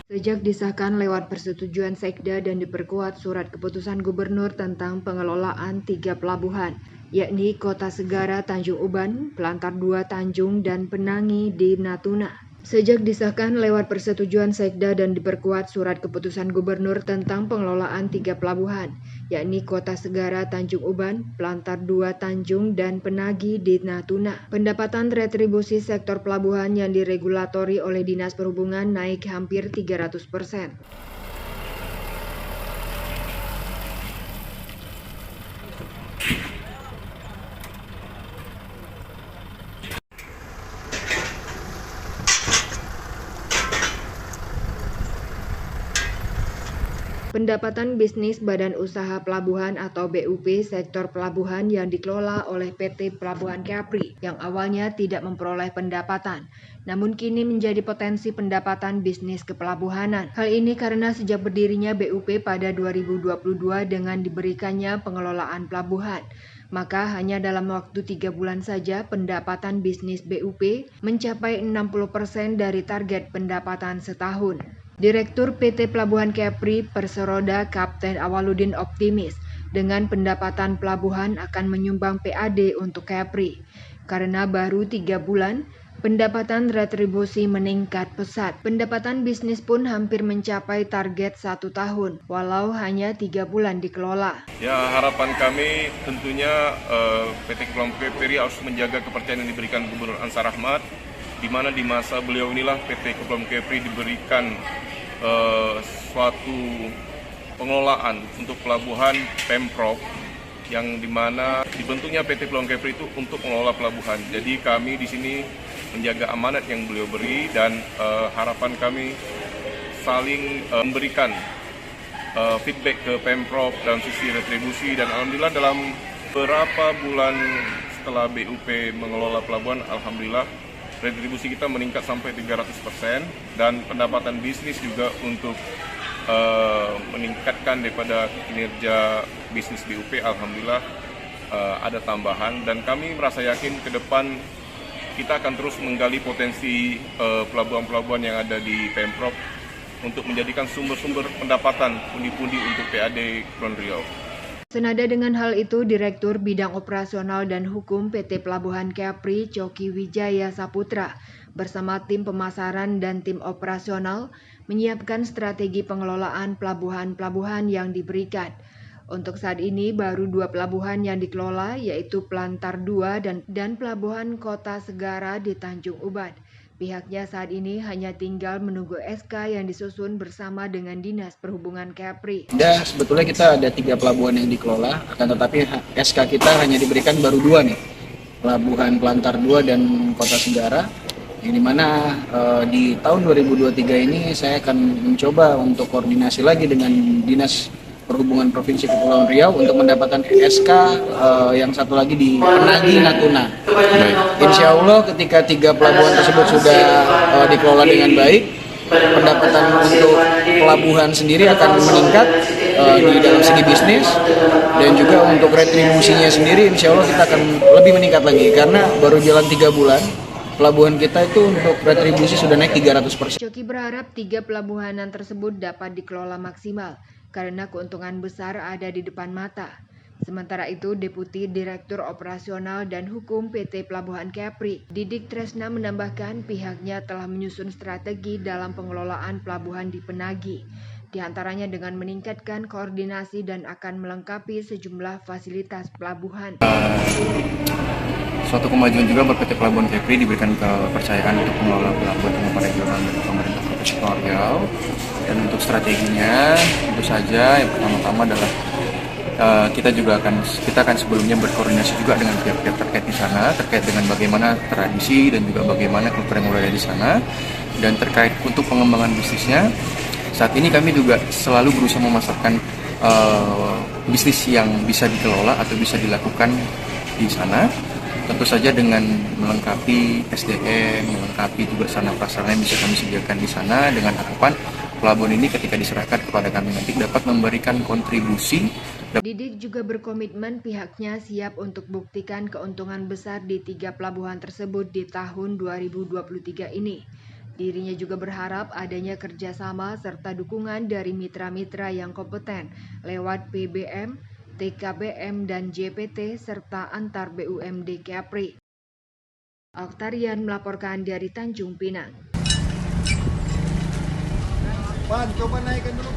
Sejak disahkan lewat persetujuan Sekda dan diperkuat surat keputusan gubernur tentang pengelolaan 3 pelabuhan, yakni Kota Segara Tanjung Uban, Pelantar 2 Tanjung, dan Penangi di Natuna. Sejak disahkan lewat persetujuan Sekda dan diperkuat surat keputusan gubernur tentang pengelolaan 3 pelabuhan, yakni Kota Segara Tanjung Uban, Pelantar 2 Tanjung, dan Penagi di Natuna. Pendapatan retribusi sektor pelabuhan yang diregulatori oleh Dinas Perhubungan naik hampir 300%. Pendapatan bisnis Badan Usaha Pelabuhan atau BUP sektor pelabuhan yang dikelola oleh PT Pelabuhan Kepri yang awalnya tidak memperoleh pendapatan, namun kini menjadi potensi pendapatan bisnis kepelabuhanan. Hal ini karena sejak berdirinya BUP pada 2022 dengan diberikannya pengelolaan pelabuhan, maka hanya dalam waktu 3 bulan saja pendapatan bisnis BUP mencapai 60% dari target pendapatan setahun. Direktur PT Pelabuhan Kepri Perseroda Kapten Awaludin optimis dengan pendapatan pelabuhan akan menyumbang PAD untuk Kepri. Karena baru 3 bulan, pendapatan retribusi meningkat pesat. Pendapatan bisnis pun hampir mencapai target 1 tahun, walau hanya 3 bulan dikelola. Ya, harapan kami tentunya PT Pelabuhan Kepri harus menjaga kepercayaan yang diberikan Gubernur Ansar Ahmad, di mana di masa beliau inilah PT Pelabuhan Kepri diberikan suatu pengelolaan untuk pelabuhan Pemprov yang dimana dibentuknya PT Pelabuhan Kepri itu untuk mengelola pelabuhan. Jadi kami di sini menjaga amanat yang beliau beri dan harapan kami saling memberikan feedback ke Pemprov dalam sisi retribusi, dan alhamdulillah dalam beberapa bulan setelah BUP mengelola pelabuhan, alhamdulillah retribusi kita meningkat sampai 300% dan pendapatan bisnis juga untuk meningkatkan daripada kinerja bisnis BUP, alhamdulillah ada tambahan, dan kami merasa yakin ke depan kita akan terus menggali potensi pelabuhan-pelabuhan yang ada di Pemprov untuk menjadikan sumber-sumber pendapatan pundi-pundi untuk PAD Kepulauan Riau. Senada dengan hal itu, Direktur Bidang Operasional dan Hukum PT Pelabuhan Kepri Coki Wijaya Saputra bersama tim pemasaran dan tim operasional menyiapkan strategi pengelolaan pelabuhan-pelabuhan yang diberikan. Untuk saat ini baru 2 pelabuhan yang dikelola, yaitu Pelantar 2 dan Pelabuhan Kota Segara di Tanjung Uban. Pihaknya saat ini hanya tinggal menunggu SK yang disusun bersama dengan Dinas Perhubungan Kepri. Sebetulnya kita ada 3 pelabuhan yang dikelola, akan tetapi SK kita hanya diberikan baru 2 nih, Pelabuhan Pelantar 2 dan Kota Segara. Yang dimana di tahun 2023 ini saya akan mencoba untuk koordinasi lagi dengan Dinas Perhubungan Provinsi Kepulauan Riau untuk mendapatkan SK yang satu lagi di Penagi Natuna. Insya Allah ketika 3 pelabuhan tersebut sudah dikelola dengan baik, pendapatan untuk pelabuhan sendiri akan meningkat di dalam segi bisnis, dan juga untuk retribusinya sendiri insya Allah kita akan lebih meningkat lagi karena baru jalan 3 bulan. Pelabuhan kita itu untuk retribusi sudah naik 300%. Coki berharap 3 pelabuhanan tersebut dapat dikelola maksimal karena keuntungan besar ada di depan mata. Sementara itu, Deputi Direktur Operasional dan Hukum PT Pelabuhan Kepri, Didik Tresna menambahkan pihaknya telah menyusun strategi dalam pengelolaan pelabuhan di Penagi, di antaranya dengan meningkatkan koordinasi dan akan melengkapi sejumlah fasilitas pelabuhan. Suatu kemajuan juga buat PT Pelabuhan Kepri diberikan kepercayaan untuk mengelola pelabuhan umum regional dari pemerintah Provinsi Kepulauan Riau. Dan untuk strateginya tentu saja yang pertama-tama adalah kita akan sebelumnya berkoordinasi juga dengan pihak-pihak terkait di sana, terkait dengan bagaimana tradisi dan juga bagaimana kultur yang ada di sana, dan terkait untuk pengembangan bisnisnya. Saat ini kami juga selalu berusaha memasarkan bisnis yang bisa dikelola atau bisa dilakukan di sana. Tentu saja dengan melengkapi SDM, melengkapi juga sarana prasarana yang bisa kami sediakan di sana, dengan harapan pelabuhan ini ketika diserahkan kepada kami nanti dapat memberikan kontribusi. Didik juga berkomitmen pihaknya siap untuk buktikan keuntungan besar di 3 pelabuhan tersebut di tahun 2023 ini. Dirinya juga berharap adanya kerjasama serta dukungan dari mitra-mitra yang kompeten lewat BBM, TKBM, dan JPT serta antar BUMD Kepri. Oktarian melaporkan dari Tanjung Pinang. Pan, coba naikkan dulu, Pan.